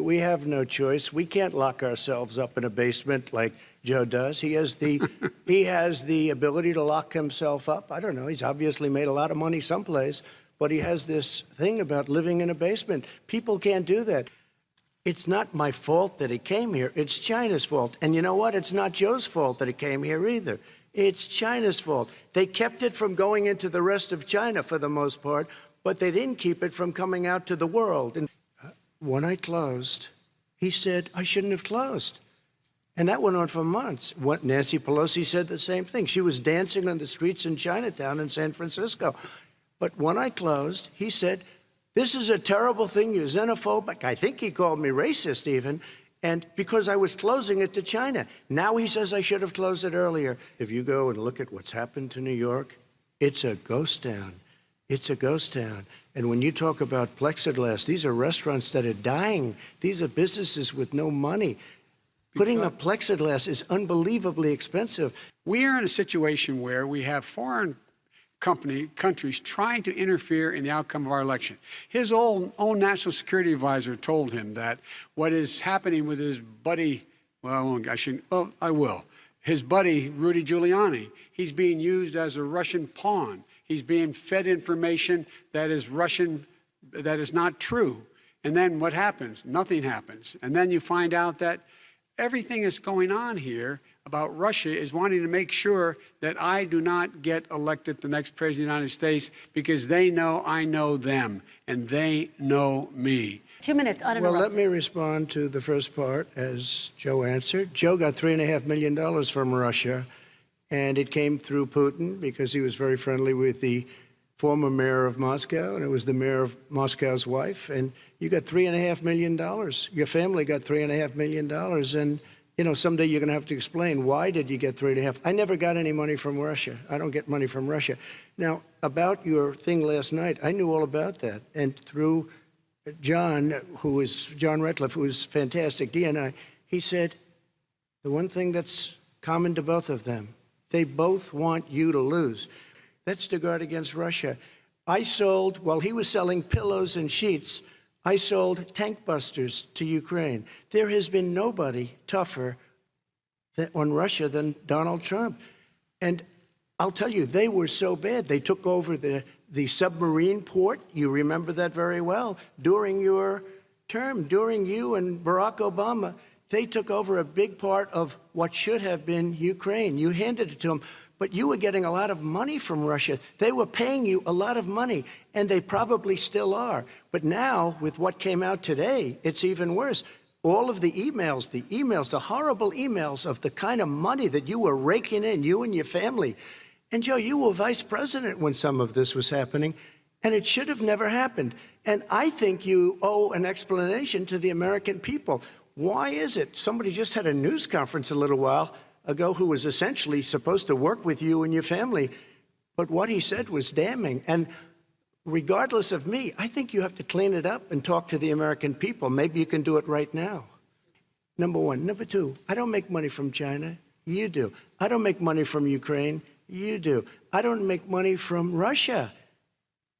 We have no choice. We can't lock ourselves up in a basement like Joe does. He has the ability to lock himself up. I don't know. He's obviously made a lot of money someplace, but he has this thing about living in a basement. People can't do that. It's not my fault that he came here. It's China's fault. And you know what? It's not Joe's fault that he came here either. It's China's fault. They kept it from going into the rest of China for the most part, but they didn't keep it from coming out to the world. And when I closed, he said, I shouldn't have closed. And that went on for months. Nancy Pelosi said the same thing. She was dancing on the streets in Chinatown in San Francisco. But when I closed, he said, this is a terrible thing, you're xenophobic. I think he called me racist even, and because I was closing it to China. Now he says I should have closed it earlier. If you go and look at what's happened to New York, it's a ghost town. It's a ghost town. And when you talk about plexiglass, these are restaurants that are dying. These are businesses with no money. Putting up plexiglass is unbelievably expensive. We are in a situation where we have foreign countries trying to interfere in the outcome of our election. His own national security advisor told him that what is happening with his buddy, I will. His buddy, Rudy Giuliani, he's being used as a Russian pawn. He's being fed information that is Russian, that is not true. And then what happens? Nothing happens. And then you find out that everything that's going on here about Russia is wanting to make sure that I do not get elected the next president of the United States because they know I know them and they know me. 2 minutes uninterrupted. Well, let me respond to the first part as Joe answered. Joe got $3.5 million from Russia, and it came through Putin because he was very friendly with the former mayor of Moscow, and it was the mayor of Moscow's wife. And you got $3.5 million. Your family got $3.5 million. And, you know, someday you're going to have to explain, why did you get 3.5? I never got any money from Russia. I don't get money from Russia. Now, about your thing last night, I knew all about that. And through John Ratcliffe, who is fantastic, DNI, he said, the one thing that's common to both of them, they both want you to lose. That's to guard against Russia. I sold, while he was selling pillows and sheets, I sold tank busters to Ukraine. There has been nobody tougher on Russia than Donald Trump. And I'll tell you, they were so bad. They took over the submarine port. You remember that very well. During your term, during you and Barack Obama, they took over a big part of what should have been Ukraine. You handed it to them. But you were getting a lot of money from Russia. They were paying you a lot of money, and they probably still are. But now, with what came out today, it's even worse. All of the emails, the horrible emails of the kind of money that you were raking in, you and your family. And Joe, you were vice president when some of this was happening, and it should have never happened. And I think you owe an explanation to the American people. Why is it? Somebody just had a news conference a little while ago who was essentially supposed to work with you and your family, but what he said was damning. And regardless of me, I think you have to clean it up and talk to the American people. Maybe you can do it right now. Number one. Number two, I don't make money from China. You do. I don't make money from Ukraine. You do. I don't make money from Russia.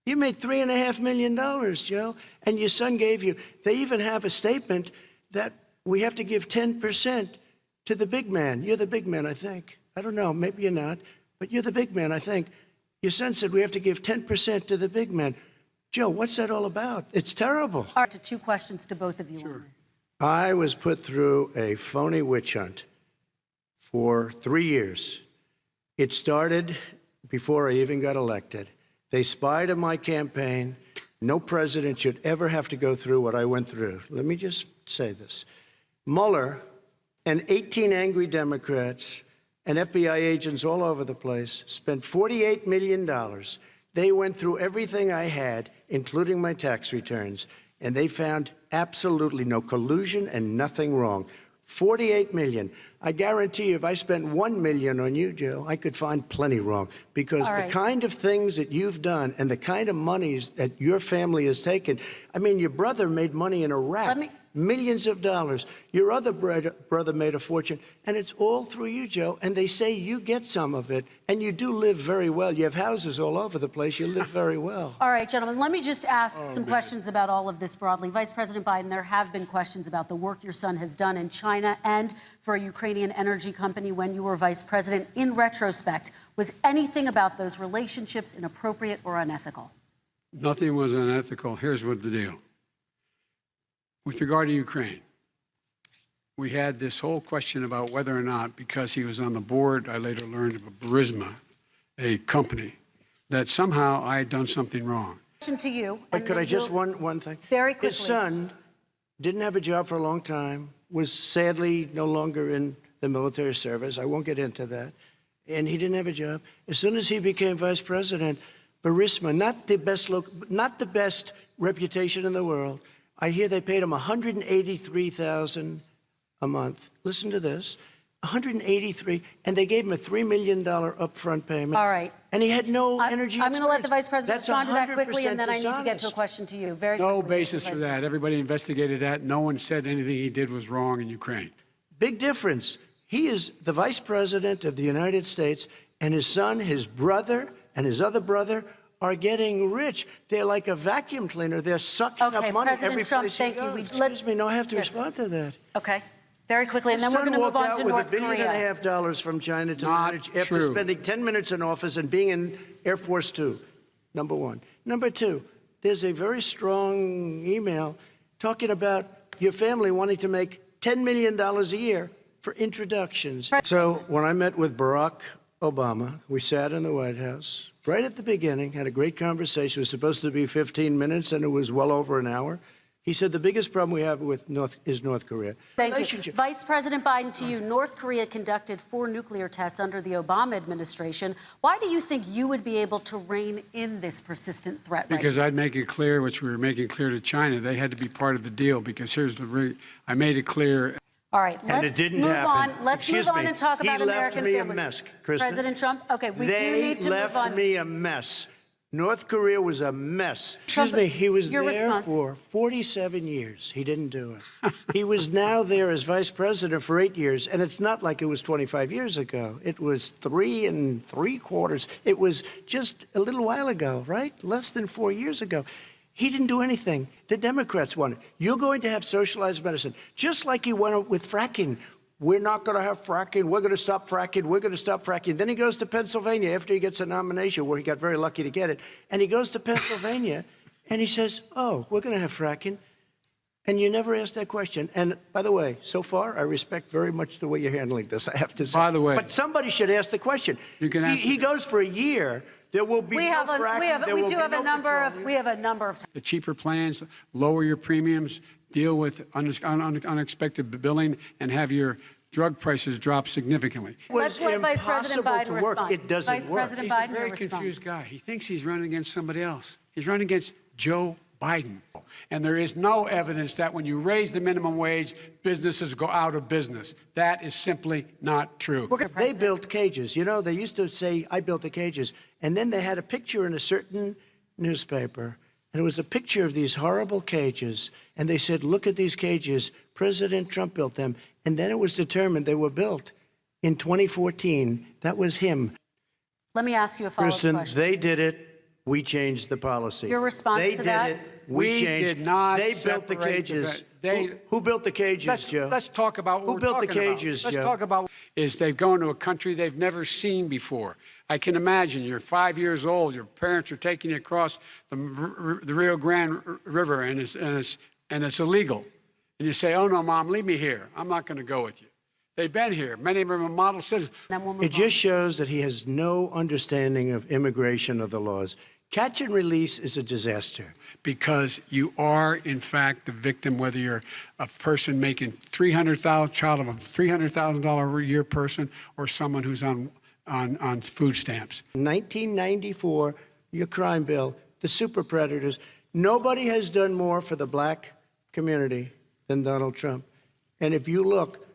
You made $3.5 million, Joe, and your son gave you. They even have a statement that we have to give 10% to the big man. You're the big man, I think. I don't know, maybe you're not, but you're the big man, I think. Your son said we have to give 10% to the big man. Joe, what's that all about? It's terrible. All right, to 2 questions to both of you on this. I was put through a phony witch hunt for 3 years. It started before I even got elected. They spied on my campaign. No president should ever have to go through what I went through. Let me just say this. Mueller and 18 angry Democrats and FBI agents all over the place spent $48 million. They went through everything I had, including my tax returns, and they found absolutely no collusion and nothing wrong. $48 million. I guarantee you, if I spent $1 million on you, Joe, I could find plenty wrong. Because the kind of things that you've done and the kind of monies that your family has taken, I mean, your brother made money in Iraq. millions of dollars. Your other brother made a fortune, and it's all through you, Joe. And they say you get some of it, and you do live very well. You have houses all over the place. You live very well. All right, gentlemen, let me just ask some questions about all of this broadly. Vice President Biden, there have been questions about the work your son has done in China and for a Ukrainian energy company when you were vice president. In retrospect, was anything about those relationships inappropriate or unethical? Nothing was unethical. Here's what the deal. With regard to Ukraine, we had this whole question about whether or not, because he was on the board, I later learned of Burisma, a company, that somehow I had done something wrong. Question to you. But could I just one thing? Very quickly. His son didn't have a job for a long time, was sadly no longer in the military service. I won't get into that. And he didn't have a job. As soon as he became vice president, Burisma, not the best reputation in the world. I hear they paid him $183,000 a month. Listen to this. $183,000, and they gave him a $3 million upfront payment. All right. And he had no energy I'm going to let the vice president That's respond to that quickly, and then I need to get dishonest. to a question to you. Very No quickly, basis Vice for that. Everybody investigated that. No one said anything he did was wrong in Ukraine. Big difference. He is the vice president of the United States, and his son, his brother, and his other brother are getting rich. They're like a vacuum cleaner. They're sucking Okay, up money President every Trump, place thank he you. goes. Let- Excuse me, no, I have to Yes. respond to that. Okay. Very quickly, and His then we're son going to move walked on out to with North $1.5 Korea. billion from China to Not manage after true. spending 10 minutes in office and being in Air Force Two, number one. Number two, there's a very strong email talking about your family wanting to make $10 million a year for introductions. So when I met with Barack Obama, we sat in the White House right at the beginning, had a great conversation. It was supposed to be 15 minutes, and it was well over an hour. He said the biggest problem we have with North Korea. Thank you. Relationship. Vice President Biden, to you. North Korea conducted 4 nuclear tests under the Obama administration. Why do you think you would be able to rein in this persistent threat right Because now? I'd make it clear, which we were making clear to China, they had to be part of the deal. Because here's I made it clear. All right, And it let's didn't move happen. on. Let's Excuse move on me. and talk about He left American me a families. mess, Kristen. President Trump, okay, we do They need to move left on. me a mess. North Korea was a mess. Trump, Excuse me, he was your there response. for 47 years. He didn't do it. He was now there as vice president for 8 years, and it's not like it was 25 years ago. It was 3 3/4. It was just a little while ago, right? Less than 4 years ago. He didn't do anything. The Democrats won it. You're going to have socialized medicine, just like he went with fracking. We're not going to have fracking. We're going to stop fracking. We're going to stop fracking. Then he goes to Pennsylvania after he gets a nomination, where he got very lucky to get it. And he goes to Pennsylvania, and he says, oh, we're going to have fracking. And you never asked that question. And by the way, so far, I respect very much the way you're handling this, I have to say. By the way. But somebody should ask the question. You can ask he goes for a year. There will be no fracking. We do have a number of The cheaper plans, lower your premiums, deal with unexpected billing, and have your drug prices drop significantly. Let's let Vice President Biden respond. It doesn't Vice work. President He's Biden, a very your confused response. guy. He thinks he's running against somebody else. He's running against Joe Biden. And there is no evidence that when you raise the minimum wage, businesses go out of business. That is simply not true. They built cages. You know, they used to say, I built the cages. And then they had a picture in a certain newspaper. And it was a picture of these horrible cages. And they said, look at these cages. President Trump built them. And then it was determined they were built in 2014. That was him. Let me ask you a follow-up Kristen, question. they did it. We changed the policy. Your response they to that? They did it. We changed. did not They built the separate cages. the Who built the cages, Joe? Let's talk about what Who we're built the talking about. cages, Let's Joe? talk about is they've gone to a country they've never seen before. I can imagine you're 5 years old, your parents are taking you across the Rio Grande River, and it's illegal. And you say, oh, no, Mom, leave me here. I'm not going to go with you. They've been here. Many of them are model citizens. Then we'll move It just shows that he has no understanding of immigration or the laws. Catch and release is a disaster. Because you are, in fact, the victim, whether you're a person making child of a $300,000 a year person, or someone who's on food stamps. In 1994, your crime bill, the super predators, nobody has done more for the black community than Donald Trump. And if you look,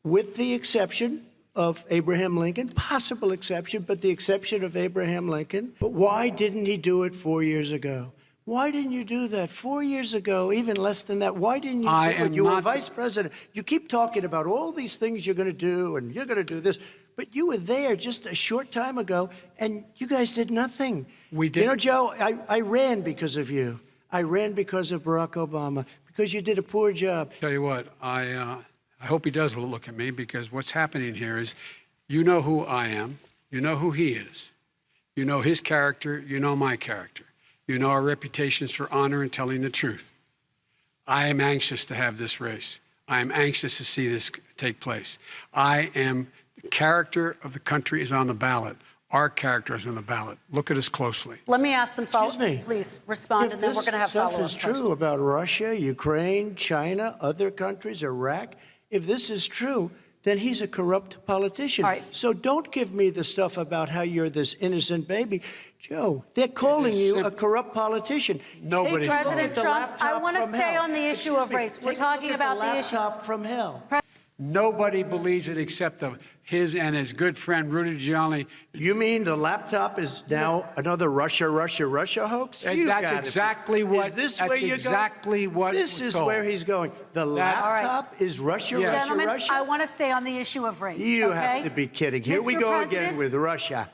with the exception of Abraham Lincoln, possible exception, but the exception of Abraham Lincoln. But why didn't he do it 4 years ago? Why didn't you do that 4 years ago, even less than that? Why didn't you I do it? am You were not- vice president. You keep talking about all these things you're going to do, and you're going to do this. But you were there just a short time ago, and you guys did nothing. We did. You know, Joe, I ran because of you. I ran because of Barack Obama, because you did a poor job. Tell you what, I hope he does look at me, because what's happening here is, you know who I am, you know who he is, you know his character, you know my character, you know our reputations for honor and telling the truth. I am anxious to have this race. I am anxious to see this take place. The character of the country is on the ballot. Our character is on the ballot. Look at us closely. Let me ask some follow-up. Excuse me. Please respond, and then we're going to have follow-up If this stuff is true about Russia, Ukraine, China, other countries, Iraq, if this is true, then he's a corrupt politician. All right. So don't give me the stuff about how you're this innocent baby. Joe, they're calling you a corrupt politician. Nobody- Take a look President at the Trump, laptop I want to from stay hell. on the issue Excuse of me, race. We're take a look talking at about the issue. laptop from hell. Nobody believes it except his and his good friend Rudy Giuliani. You mean the laptop is now another Russia hoax? And You that's gotta be- exactly what- Is this that's where you're exactly going? what This was is told. where he's going. The All right. laptop is Russia. Gentlemen, Russia. I want to stay on the issue of race. You okay? have to be kidding. Here we Mr. go President, again with Russia.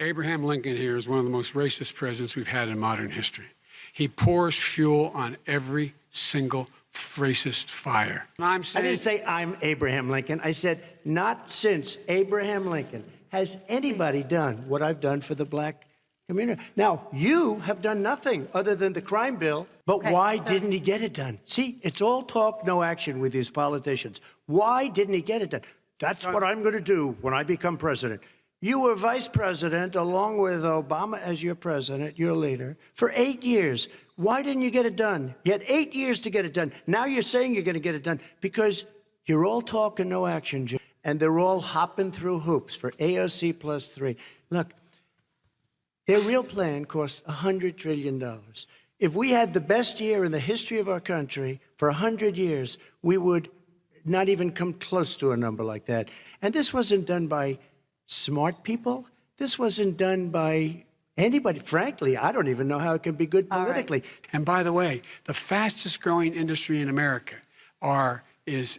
Abraham Lincoln here is one of the most racist presidents we've had in modern history. He pours fuel on every single racist fire. And I'm I saying, didn't say I'm Abraham Lincoln. I said not since Abraham Lincoln has anybody done what I've done for the black community. Now, you have done nothing other than the crime bill, but Okay, why so- didn't he get it done? See, it's all talk, no action with these politicians. Why didn't he get it done? That's what I'm going to do when I become president. You were vice president along with Obama as your president, your leader, for 8 years. Why didn't you get it done? You had 8 years to get it done. Now you're saying you're going to get it done because you're all talk and no action, Jim. And they're all hopping through hoops for AOC plus 3. Look, their real plan cost $100 trillion. If we had the best year in the history of our country for 100 years, we would not even come close to a number like that. And this wasn't done by smart people. This wasn't done by anybody. Frankly, I don't even know how it can be good politically. and by the way, the fastest growing industry in America is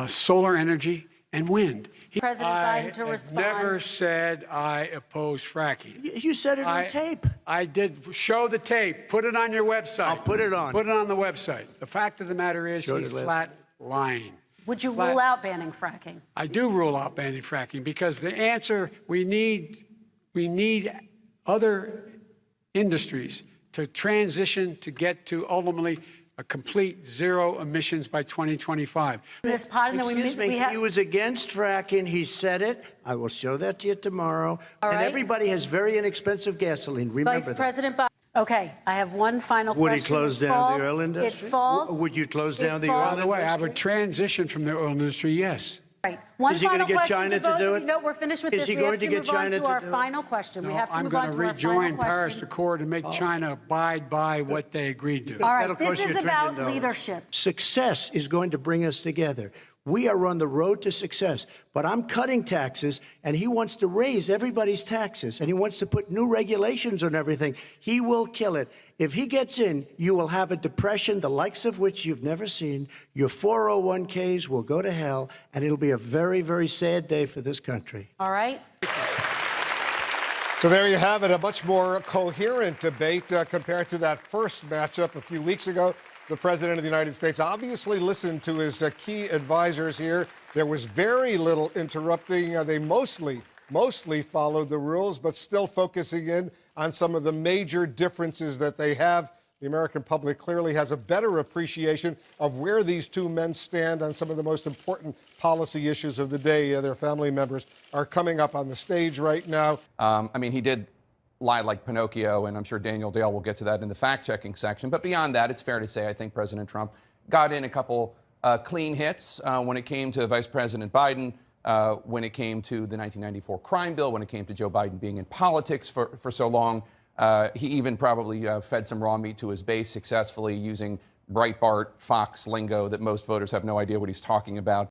solar energy and wind. President Biden to I respond. never said I oppose fracking. You said it on tape. I did. Show the tape. Put it on your website. I'll put it on. Put it on the website. The fact of the matter is, Showed he's it last flat lying. Would you Flat- rule out banning fracking? I do rule out banning fracking because the answer, we need other industries to transition to get to ultimately a complete zero emissions by 2025. This pod, and then Excuse me, we have. he was against fracking. He said it. I will show that to you tomorrow. All and right. everybody has very inexpensive gasoline. Remember Vice that. President Biden. Okay, I have one final Would question. he close It down falls- the oil industry? It falls. Would you close down it the falls- oil By the way, I industry? would transition from the oil industry, yes. Right. One Is he gonna final get question China to both do of you. it? No, we're finished with Is this. he We have going to to get move China on to to our do it? final question. We No, have to I'm move going on to to our final rejoin Paris question. Accord and make China abide by what they agreed to. All right, That'll this cost you is $1 about trillion. leadership. Success is going to bring us together. We are on the road to success, but I'm cutting taxes, and he wants to raise everybody's taxes, and he wants to put new regulations on everything. He will kill it. If he gets in, you will have a depression, the likes of which you've never seen. Your 401ks will go to hell, and it'll be a very, very sad day for this country. All right. So there you have it, a much more coherent debate compared to that first matchup a few weeks ago. The President of the United States obviously listened to his key advisors here. There was very little interrupting. They mostly followed the rules, but still focusing in on some of the major differences that they have. The American public clearly has a better appreciation of where these two men stand on some of the most important policy issues of the day. Their family members are coming up on the stage right now. I mean, he did lie like Pinocchio, and I'm sure Daniel Dale will get to that in the fact-checking section. But beyond that, it's fair to say I think President Trump got in a couple clean hits when it came to Vice President Biden, when it came to the 1994 crime bill, when it came to Joe Biden being in politics for so long. He even probably fed some raw meat to his base successfully using Breitbart, Fox lingo that most voters have no idea what he's talking about.